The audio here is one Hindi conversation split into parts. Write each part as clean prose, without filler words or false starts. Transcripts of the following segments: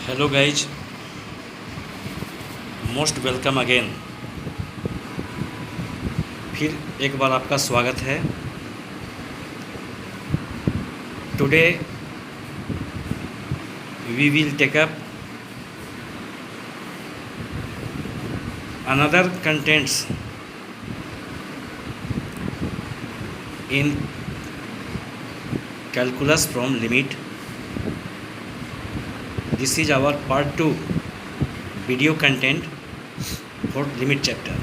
Hello guys, most welcome again. फिर एक बार आपका स्वागत है। Today we will take up another contents in calculus from limit. This is our part 2 video content for limit chapter.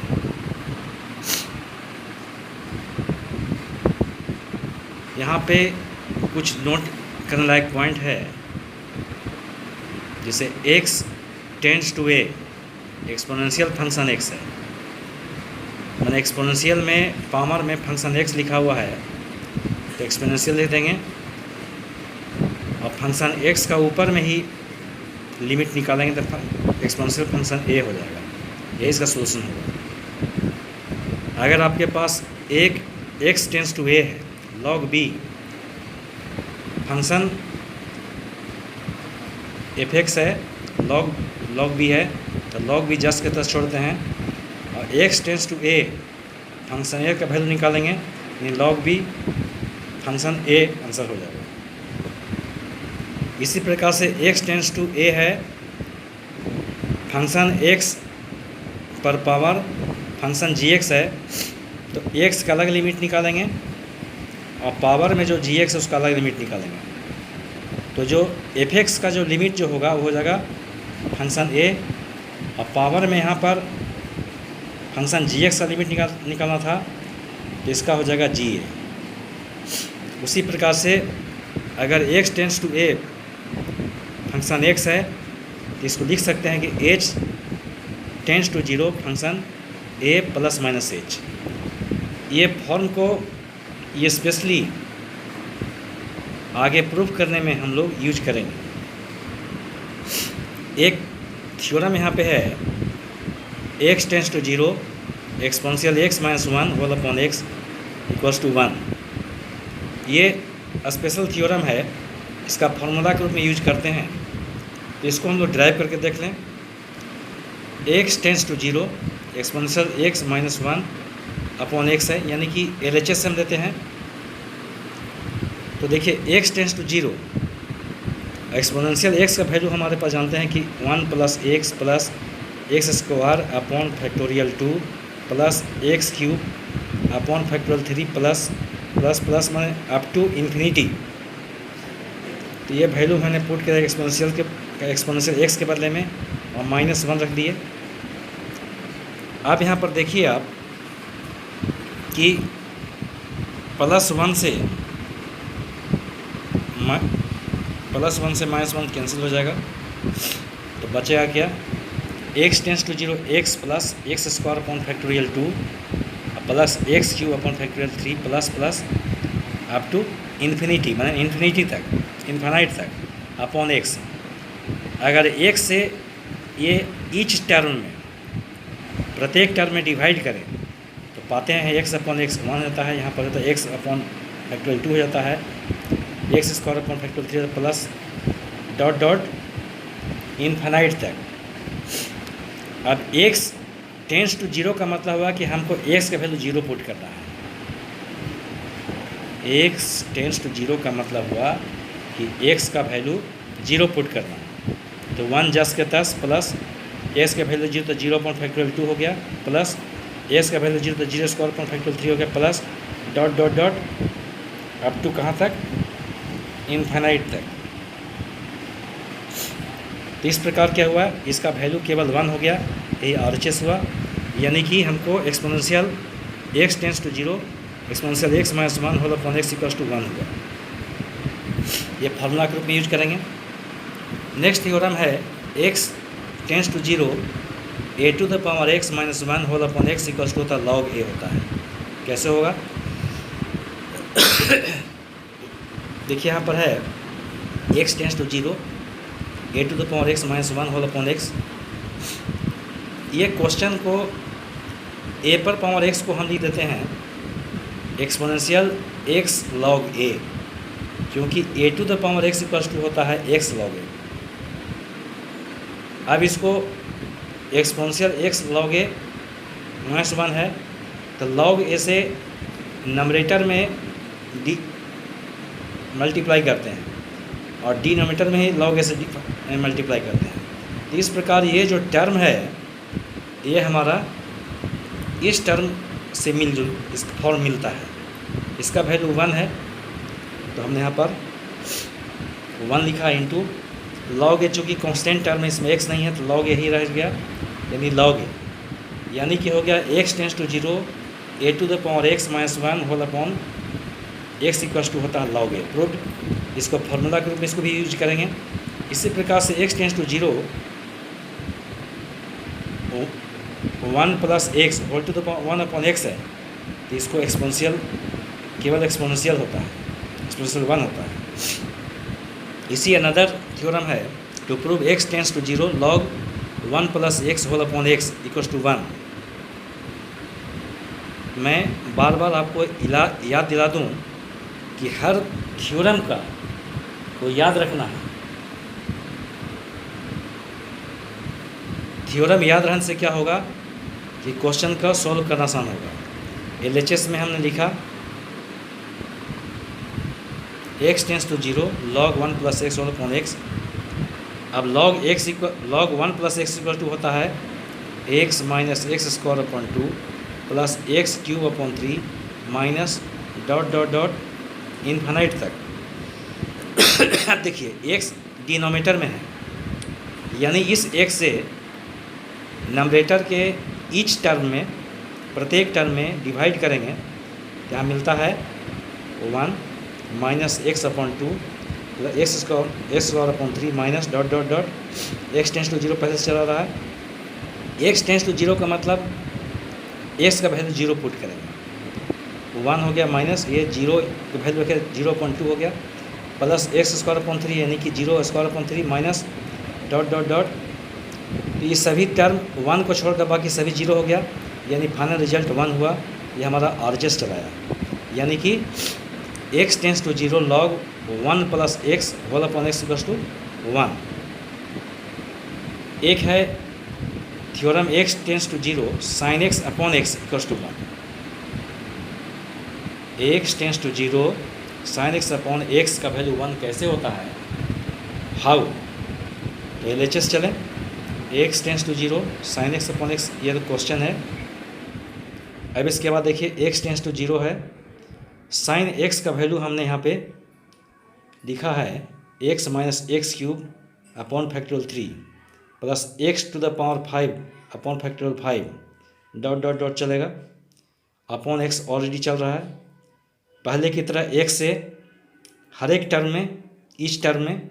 यहाँ पे कुछ नोट करने लायक पॉइंट है, जैसे x tends to a exponential function x है। मैंने एक्सपोनेंशियल में पावर में फंक्शन x लिखा हुआ है तो एक्सपोनेंशियल लिख देंगे और फंक्शन x का ऊपर में ही लिमिट निकालेंगे तो एक्सपोनेंशियल फंक्शन a हो जाएगा। ये इसका सोल्यूशन होगा। अगर आपके पास एक x टेंड्स टू a है, log b फंक्शन f(x) है, log b है तो log b जस्ट के तस छोड़ते हैं और x tends to a function a का वैल्यू निकालेंगे यानी log b function a answer हो जाएगा। इसी प्रकार से x टेंड्स टू a है, फंक्शन x पर पावर फंक्शन gx है तो x का अलग लिमिट निकालेंगे और पावर में जो gx है उसका अलग लिमिट निकालेंगे। तो जो f(x) का जो लिमिट जो होगा वो हो जाएगा फंक्शन a और पावर में यहाँ पर फंक्शन gx का लिमिट निकालना था तो इसका हो जाएगा ga। उसी प्रकार से अगर x tends to a function x है तो इसको लिख सकते हैं कि h tends to 0 function a plus minus h। ये फॉर्म को ये स्पेशली आगे प्रूफ करने में हम लोग यूज करेंगे। एक थ्योरम यहाँ पे है, x tends to 0 exponential x minus 1 whole upon x equals to 1। ये स्पेशल थ्योरम है, इसका फार्मूला के रूप में यूज करते हैं तो इसको हम लोग ड्राइव करके देख लें। x tends to 0 exponential x minus 1 upon x है, यानी कि LHS हम देते हैं। तो देखिए x tends to 0 exponential x का वैल्यू हमारे पास जानते हैं कि 1 plus x square upon factorial 2 plus x cube upon factorial 3 plus माने अप टू इन्फिनिटी। तो ये वैल्यू मैंने पुट किया एक्सपोनेंशियल x के बदले में और माइनस 1 रख दिए। अब यहाँ पर देखिए आप कि प्लस 1 से माइनस 1 कैंसिल हो जाएगा तो बचेगा क्या, x tends to 0 x plus x square upon factorial 2 plus x cube upon factorial 3 plus up to infinity माने इन्फिनिटी तक, इन्फानाइट तक अपॉन x। अगर x से ये ईच टर्म में प्रत्येक टर्म में डिवाइड करें तो पाते हैं x अपॉन x 1 जाता है, यहाँ पर तो x अपॉन फैक्टोरियल 2 हो जाता है, x square upon factorial 3 plus dot dot infinite तक। अब x टेंड्स टू 0 का मतलब हुआ कि हमको x का वैल्यू 0 पुट करना है। x टेंड्स टू 0 का मतलब हुआ कि x का वैल्यू 0 पुट करना है तो 1 जस के 10 प्लस x का वैल्यू 0 तो 0 अपॉन फैक्टोरियल 2 हो गया प्लस x का वैल्यू 0 तो 0 स्क्वायर अपॉन फैक्टोरियल 3 हो गया plus dot dot dot up to कहाँ तक, इन्फानाइट तक। तो इस प्रकार क्या हुआ, इसका वैल्यू केवल 1 हो गया, यही RHS हुआ। यानी कि हमको exponential x tends to 0 exponential x minus 1 whole upon x equals to 1 हुआ। ये फार्मूला के रूप में यूज करेंगे। नेक्स्ट थ्योरम है x tends to 0 a to the power x minus 1 whole upon x equals to log a होता है। कैसे होगा देखिए यहाँ पर है x tends to 0 a to the power x minus 1 whole upon x। ये क्वेश्चन को a पर पावर x को हम लिख देते हैं एक्सपोनेंशियल x log a, क्योंकि a to the power x equals to होता है x log a। अब इसको exponential x log a minus 1 है, तो लॉग ए से नंबरेटर में डी मल्टीप्लाई करते हैं और डिनोमिनेटर में ही लॉग ए से मल्टीप्लाई करते हैं। तो इस प्रकार ये जो टर्म है ये हमारा इस टर्म से मिलजुल इसका फॉर्म मिलता है। इसका वैल्यू 1 है, तो हमने यहाँ पर 1 लिखा इंटू लॉग ए, चूँकि कांस्टेंट टर्म है इसमें एक्स नहीं है तो लॉग ए ही रह गया, यानी लॉग ए, यानी कि हो गया x tends to 0 a to the power x minus 1 whole upon x equals to होता है लॉग ए। प्रूव्ड। इसको फार्मूला के रूप में इसको भी यूज करेंगे। इसी प्रकार से x tends to 0 1 plus x whole to the power 1 upon x है, तो इसको एक्सपोनेंशियल, केवल एक्सपोनेंशियल होता है, एक्सपोनेंशियल 1 होता है। इसी अनदर थ्योरम है to prove x tends to 0 log 1 plus x whole upon x equals to 1। मैं बार बार आपको याद दिला दूं कि हर थ्योरम का को याद रखना है। थ्योरम याद रहने से क्या होगा कि क्वेश्चन का सॉल्व करना आसान होगा। LHS में हमने लिखा x tends to 0 log 1 plus x whole upon x। अब log 1 plus x equal to होता है x minus x square upon 2 plus x cube upon 3 minus dot dot dot infinite तक। अब देखिए x डिनोमिनेटर में है, यानी इस x से नंबरेटर के ईच टर्म में, प्रत्येक टर्म में डिवाइड करेंगे, क्या मिलता है 1 minus x upon 2 x square upon 3 minus dot dot dot x tends to 0 पहले से चला रहा है। एक्स टेंस टू 0 का मतलब एक्स का वैल्यू 0 पुट करेंगे, 1 हो गया माइनस ये 0 का वैल्यू रखे 0.2 हो गया प्लस एक्स स्क्वायर अपॉन 3 यानी कि 0 square upon 3 minus dot dot dot. तो ये सभी टर्म 1 को छोड़कर बाकी सभी 0 हो गया, यानी फाइनल रिजल्ट 1 हुआ। ये हमारा RHS चलाया, यानी कि x tends to 0 log 1 plus x whole upon x equals to 1। एक है theorem x tends to 0 sine x upon x equals to 1। x tends to 0 sine x upon x का वैल्यू 1 कैसे होता है, हाउ। तो LHS चलें, x tends to 0 sine x upon x, ये क्वेश्चन है। अब इसके बाद देखिए x टेंस टू 0 है, साइन एक्स का वैल्यू हमने यहाँ पे लिखा है x minus x cube upon factorial 3 plus x to the power 5 upon factorial 5 dot dot dot चलेगा, अपॉन एक्स ऑलरेडी चल रहा है। पहले की तरह x से हर एक टर्म में, ईच टर्म में,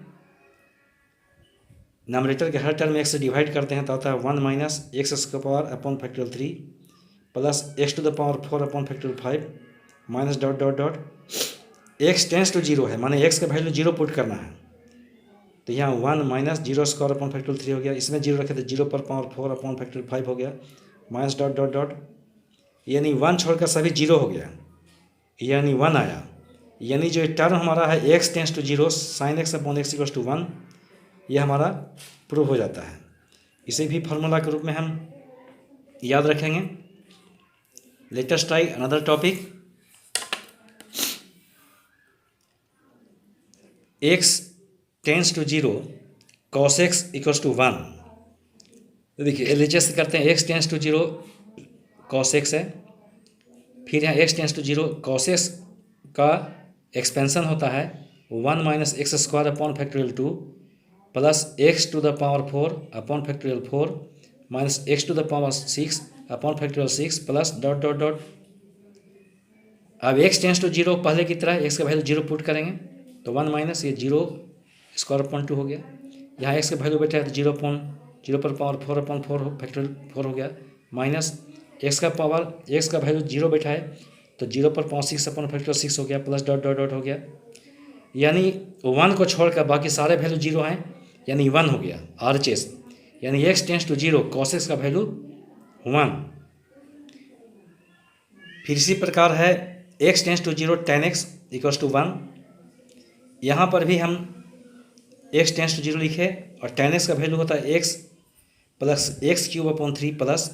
नंबरेटर के हर टर्म में x से डिवाइड करते हैं तो आता है 1 minus x square power upon factorial 3 plus x to the power 4 upon factorial 5 minus dot dot dot. x tends to 0 है, माने x का वैल्यू 0 पुट करना है, तो यहाँ 1 माइनस 0 स्क्वायर अपॉन फैक्टोरियल 3 हो गया, इसमें 0 रखे तो 0 पर पावर 4 अपॉन फैक्टोरियल 5 हो गया माइनस डॉट डॉट डॉट, यानी 1 छोड़कर सभी 0 हो गया, यानी 1 आया। यानी जो टर्म हमारा है x tends to 0 sine x upon x equals to 1, ये हमारा प्रूव हो जाता है। इसे भी फार्मूला के रूप में हम याद रखेंगे। Let us try another topic. x tends to 0 cos x equals to 1। तो देखिए LHS करते हैं, x tends to 0 cos x है, फिर यहाँ x tends to 0 cos x का एक्सपेंशन होता है 1 minus x square upon factorial 2 plus x to the power 4 upon factorial 4 minus x to the power 6 upon factorial 6 plus dot dot dot. अब x टेंस टू 0 पहले की तरह x का वैल्यू 0 पुट करेंगे तो 1 माइनस ये 0 स्क्वायर अपॉन 2 हो गया, यहाँ x का वैल्यू बैठा है तो 0 पर पावर 4 अपॉन 4 फैक्टोरियल 4 हो गया, माइनस x का वैल्यू 0 बैठा है तो 0 पर पावर 6 अपॉन फैक्टोरियल 6 हो गया प्लस डॉट डॉट डॉट हो गया, यानी 1 को छोड़कर बाकी सारे वैल्यू 0 हैं, यानी 1 हो गया RHS। यानी x tends to 0 cos x का वैल्यू 1। फिर इसी प्रकार है x tends to 0 tan x equals to 1। यहाँ पर भी हम x टेंस टू 0 लिखे और tan x का वैल्यू होता है x plus x cube upon 3 plus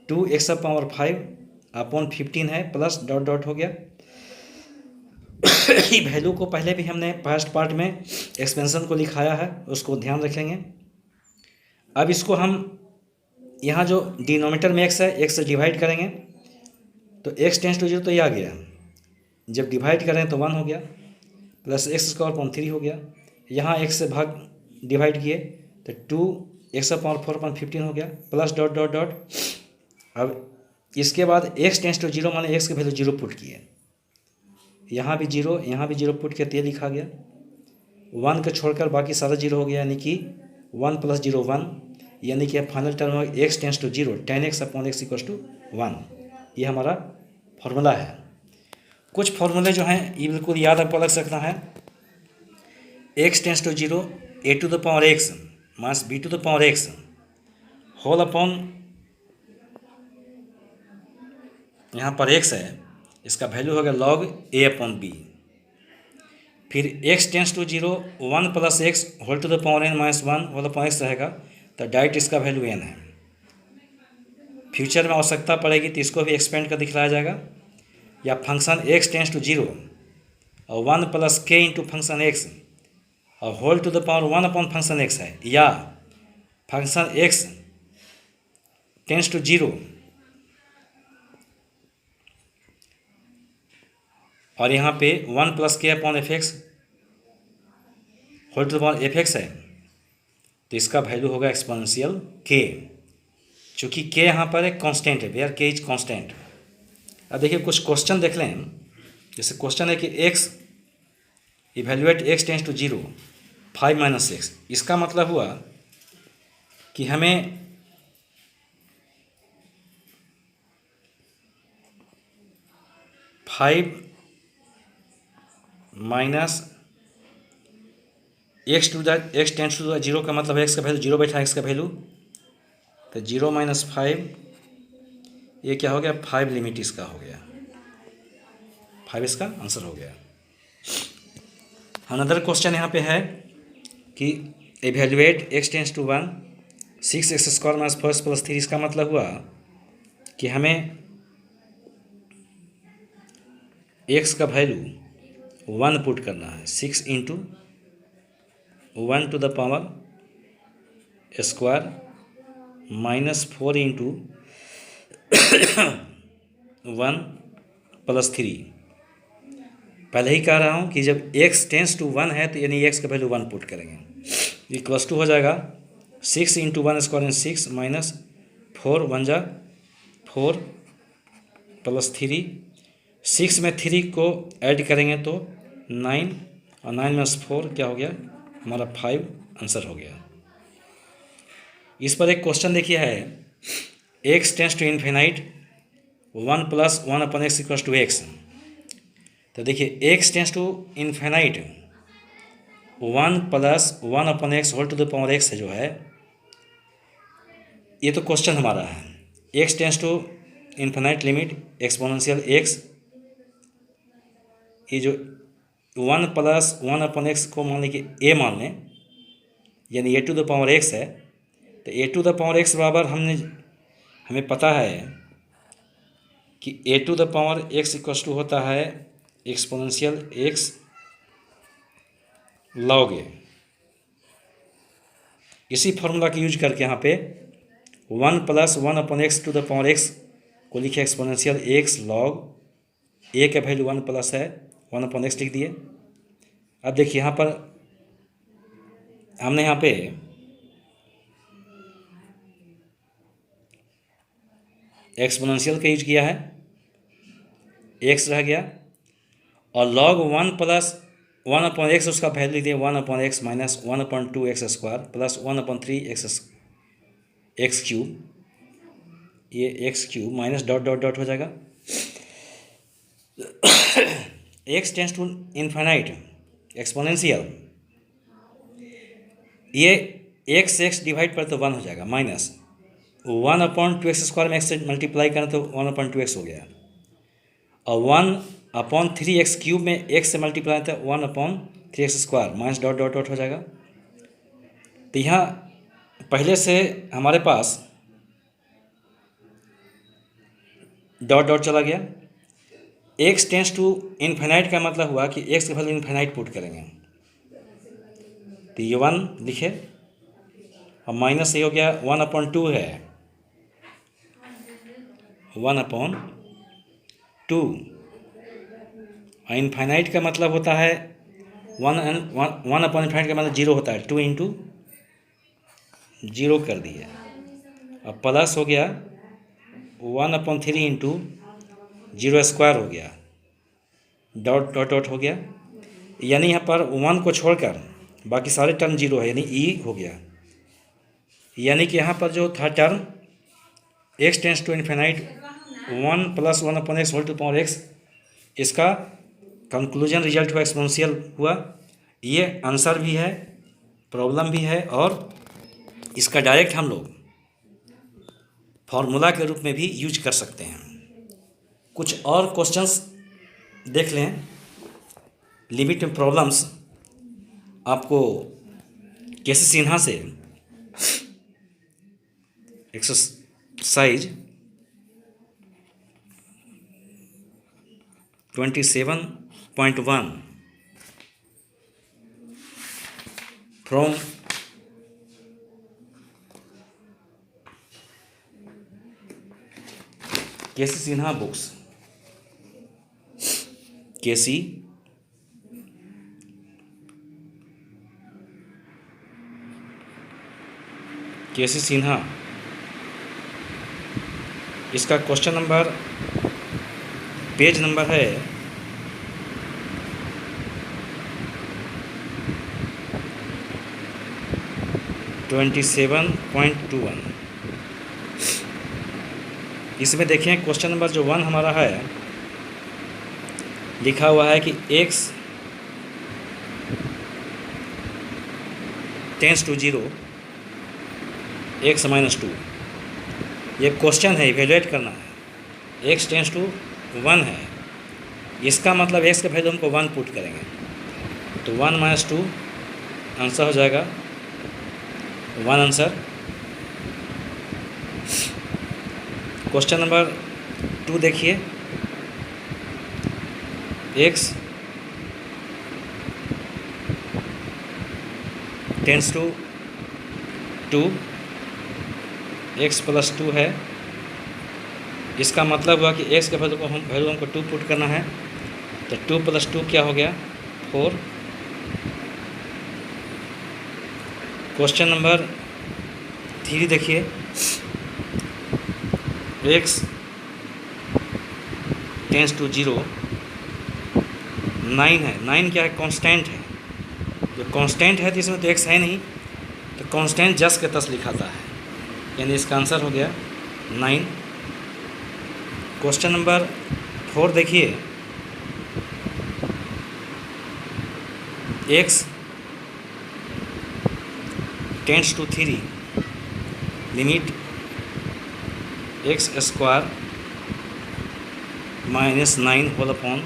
2x power 5 upon 15 है प्लस डॉट डॉट हो गया। ये वैल्यू को पहले भी हमने फर्स्ट पार्ट में एक्सपेंशन को लिखाया है, उसको ध्यान रखेंगे। अब इसको हम यहाँ जो डिनोमिनेटर में x है, x से डिवाइड करेंगे तो x टेंस टू 0 तो ये आ गया, जब डिवाइड करें तो 1 हो गया, प्लस एक्स स्क्वायर अपॉन 3 हो गया। यहाँ x से भाग डिवाइड किए तो 2x पावर 4 अपॉन 15 हो गया, प्लस डॉट डॉट डॉट। अब इसके बाद x टेंस टू 0 माने x की वैल्यू 0 पुट किए, यहाँ भी 0 यहाँ भी 0 पुट किया तो ये लिखा गया। 1 को छोड़कर बाकी सारा 0 हो गया, यानी कि 1 प्लस 0 1, यानी कि फाइनल टर्म में x tends to 0 tan x upon x equals to 1। ये हमारा फॉर्मूला है। कुछ फॉर्मूले जो हैं ये बिल्कुल याद आपको अलग से रखना है। x tends to 0 a to the power x minus b to the power x whole upon, यहाँ पर x है, इसका वैल्यू हो गया log a अपॉन b। फिर x tends to 0 1 plus x whole to the power n minus 1 whole upon x रहेगा, तो डायरेक्ट इसका वैल्यू n है। फ्यूचर में आवश्यकता पड़ेगी तो इसको भी एक्सपेंड कर दिखलाया जाएगा। या फंक्शन x टेंस टू 0 और 1 plus k into function x और whole to the power 1 upon function x है, या फंक्शन x टेंस टू 0 और यहाँ पे 1 plus k upon f x whole to the power f x है, तो इसका वैल्यू होगा एक्सपोनेंशियल k, चूँकि k यहाँ पर एक कांस्टेंट है, वेयर k इज कांस्टेंट। अब देखिए कुछ क्वेश्चन देख लें। जैसे क्वेश्चन है कि x evaluate x tends to 0 5 minus x, इसका मतलब हुआ कि हमें माइनस एक्स टेंस टू 0 का मतलब एक्स का वैल्यू 0 बैठा, एक्स का वैल्यू तो 0 माइनस 5, ये क्या हो गया 5 लिमिट इसका हो गया, 5 इसका आंसर हो गया। अनदर क्वेश्चन यहाँ पे है कि evaluate x tends to 1 6x square minus 4 plus 3, इसका मतलब हुआ कि हमें x का वैल्यू 1 पुट करना है, 6 into 1 to the power square minus 4 into 1 plus 3। पहले ही कह रहा हूँ कि जब x टेंस टू 1 है तो यानी x का वैल्यू 1 पुट करेंगे, इक्वल्स टू हो जाएगा 6 इंटू 1 स्क्वायर 6 माइनस 4 1 जा 4 प्लस 3, 6 में 3 को ऐड करेंगे तो 9 और 9 में 4 क्या हो गया हमारा 5 आंसर हो गया। इस पर एक क्वेश्चन देखिए है x tends to infinite 1 plus 1 upon x equals to x. तो देखिए x tends to infinite 1 plus 1 upon x whole to the power x है जो है, ये तो क्वेश्चन हमारा है। x tends to infinite limit exponential x, ये जो 1 प्लस 1 अपॉन एक्स को मान लीजिए a मान लें, यानी a to the power x है, तो a to the power x बराबर हमें पता है कि a to the power x equals to होता है एक्सपोनेंशियल x लॉग a। इसी फॉर्मूला का यूज करके यहाँ पे 1 plus 1 upon x to the power x को लिखे एक्सपोनेंशियल x लॉग a का वैल्यू 1 प्लस है 1 अपॉन एक्स लिख दिए। अब देखिए यहाँ पर हमने यहाँ पे एक्सपोनेंशियल का यूज किया है, x रह गया, और log 1 प्लस 1 अपॉन एक्स उसका वैल्यू लिख दिए 1 upon x minus 1 upon 2 x square plus 1 upon 3 x cube, ये x cube minus dot dot dot हो जाएगा। x tends to infinite exponential, ये x डिवाइड पर तो 1 हो जाएगा, माइनस 1 अपॉन 2 एक्स स्क्वायर में x से मल्टीप्लाई करें तो 1 अपॉन 2 एक्स हो गया, और 1 अपॉन 3 एक्स क्यूब में x से मल्टीप्लाई तो 1 upon 3 x square minus dot dot dot हो जाएगा। तो यहाँ पहले से हमारे पास डॉट डॉट चला गया। x टेंस टू इन्फिनाइट का मतलब हुआ कि x की वैल्यू इन्फिनाइट पुट करेंगे, तो ये 1 लिखे, और माइनस ये हो गया 1/2 है, 1/2। इन्फाइनाइट का मतलब होता है 1/इन्फाइनाइट का मतलब 0 होता है, 2 इंटू 0 कर दिए। अब प्लस हो गया 1/3 इंटू 0² हो गया, डॉट डॉट डॉट हो गया, यानी यहाँ पर 1 को छोड़कर बाकी सारे टर्म 0 है, यानी ई हो गया। यानी कि यहाँ पर जो था term x tends to infinite 1 + 1/x whole to power x, इसका कंक्लूजन रिजल्ट हुआ एक्सपोनेंशियल हुआ। ये आंसर भी है, प्रॉब्लम भी है, और इसका डायरेक्ट हम लोग फॉर्मूला के रूप में भी यूज कर सकते हैं। कुछ और क्वेश्चंस देख लें, लिमिट में प्रॉब्लम्स आपको केसी सिन्हा से exercise 27.1 from KC Sinha books, KC Sinha, इसका क्वेश्चन नंबर, पेज नंबर है 27.21। इसमें देखें क्वेश्चन नंबर जो 1 हमारा है, लिखा हुआ है कि x टेंस टू 0 x - 2। ये क्वेश्चन है, इवेलुएट करना है। x टेंस टू 1 है, इसका मतलब x का वैल्यू हमको 1 पुट करेंगे, तो 1 - 2 आंसर हो जाएगा 1 आंसर। क्वेश्चन नंबर 2 देखिए, x टेंस टू 2 x + 2 है, इसका मतलब हुआ कि x के वैल्यू हमको 2 पुट करना है, तो 2 + 2 क्या हो गया 4। क्वेश्चन नंबर 3 देखिए, x टेंस टू 0 9 है, 9 क्या है कांस्टेंट है, जो कांस्टेंट है तो इसमें तो x है नहीं, तो कांस्टेंट जस के तस लिखाता है, यानी इसका आंसर हो गया 9। क्वेश्चन नंबर 4 देखिए, x tends to 3 limit x² - 9 whole upon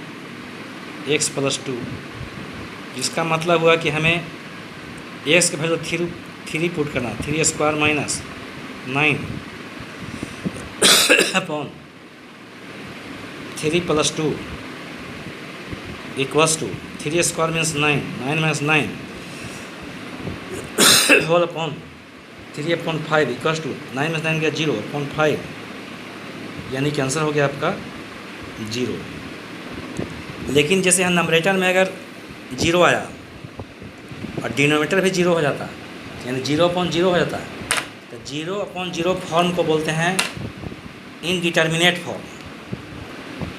x + 2, जिसका मतलब हुआ कि हमें x का वैल्यू 3 पुट करना, 3² - 9 अपॉन 3 + 2 equals to 3² means 9, 9 - 9 whole upon 3/5 equals to 9 - 9 गया 0/5, यानी कि आंसर हो गया आपका 0। लेकिन जैसे यहाँ नंबरेटर में अगर 0 आया और डिनोमिनेटर भी 0 हो जाता, यानी 0/0 हो जाता, तो 0/0 फॉर्म को बोलते हैं इनडिटर्मिनेट फॉर्म।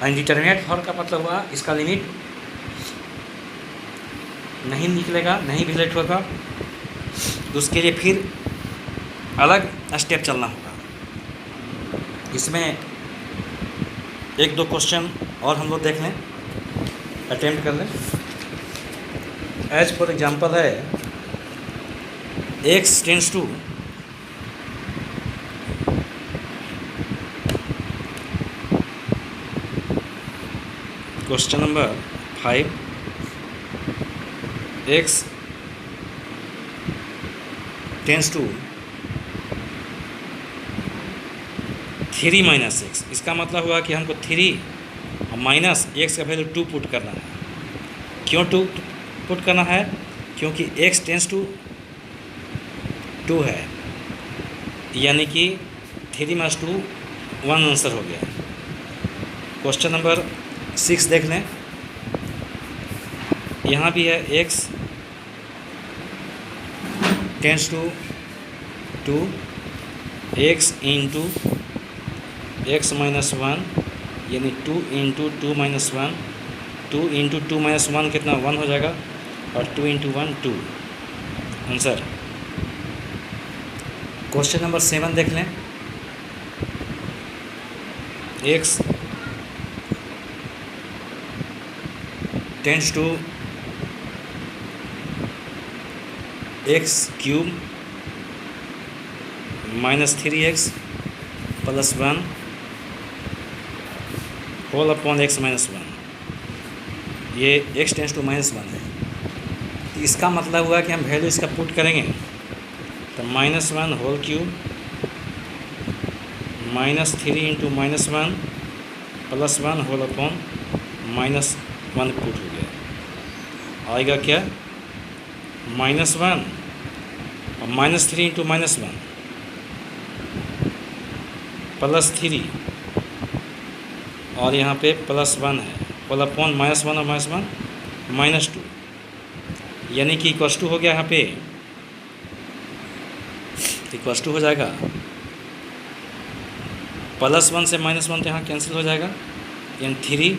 इनडिटर्मिनेट फॉर्म का मतलब हुआ इसका लिमिट नहीं निकलेगा, नहीं रिलेट होगा, तो उसके लिए फिर अलग स्टेप चलना होगा। इसमें 1-2 क्वेश्चन और हम लोग देख लें, अटेम्प्ट कर लें। एज फॉर एग्जांपल है x tends to question number 5, x tends to 3 minus x, इसका मतलब हुआ कि हमको 3 और माइनस एक्स का वैल्यू 2 पुट करना है। क्यों 2 पुट करना है? क्योंकि x टेंस टू 2 है, यानी कि 3 माइनस 2 1 आंसर हो गया। क्वेश्चन नंबर 6 देख लें। यहाँ भी है x tends to 2, x into x minus 1 यानी 2 इंटू 2 माइनस 1, 2 इंटू 2 माइनस 1 कितना 1 हो जाएगा, और 2 इंटू 1 2 आंसर। क्वेश्चन नंबर 7 देख लें। x tends to x cube minus 3x plus 1 whole upon x minus 1। ये x टेंस टू -1 है। तो इसका मतलब हुआ कि हम वैल्यू इसका पुट करेंगे तो -1 whole cube -3 into -1 plus 1 whole upon -1 put हो गया। आएगा क्या? -1 और -3 इंटू -1 प्लस 3 और यहाँ पे प्लस 1 है, होल अपॉन -1 और -1 -2, यानी कि इक्वल टू हो गया। यहाँ पे इक्वल टू हो जाएगा +1 से -1 तो यहाँ कैंसिल हो जाएगा, यानी 3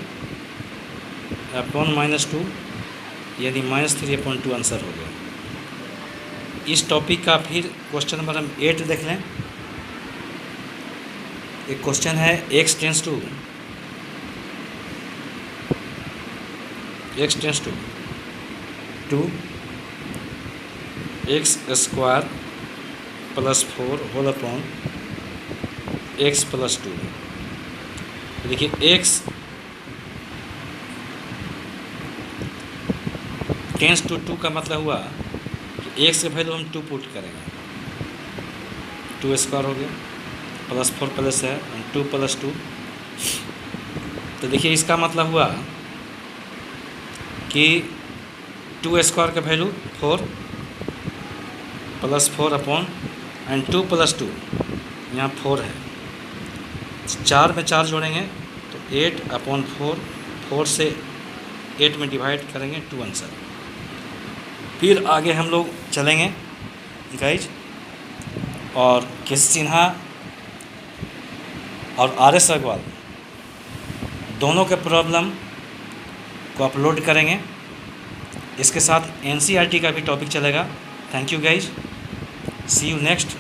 अपॉन -2 यानी -3/2 आंसर हो गया। इस टॉपिक का फिर क्वेश्चन नंबर हम 8 देख लें। एक क्वेश्चन है x tends to 2 x square plus 4 whole upon x plus 2। देखिए x टेंस टू 2 का मतलब हुआ कि x का वैल्यू हम 2 पुट करेंगे, 2 स्क्वायर हो गया प्लस 4 प्लस है 2 प्लस 2। तो देखिए इसका मतलब हुआ कि 2 स्क्वायर का वैल्यू 4 प्लस 4 अपॉन 2 प्लस 2 यहाँ 4 है, 4 में 4 जोड़ेंगे तो 8 अपॉन 4 से 8 में डिवाइड करेंगे 2 आंसर। फिर आगे हम लोग चलेंगे गाइज, और केसी सिन्हा और RS अग्रवाल दोनों के प्रॉब्लम को अपलोड करेंगे। इसके साथ NCERT का भी टॉपिक चलेगा। Thank you guys, see you next.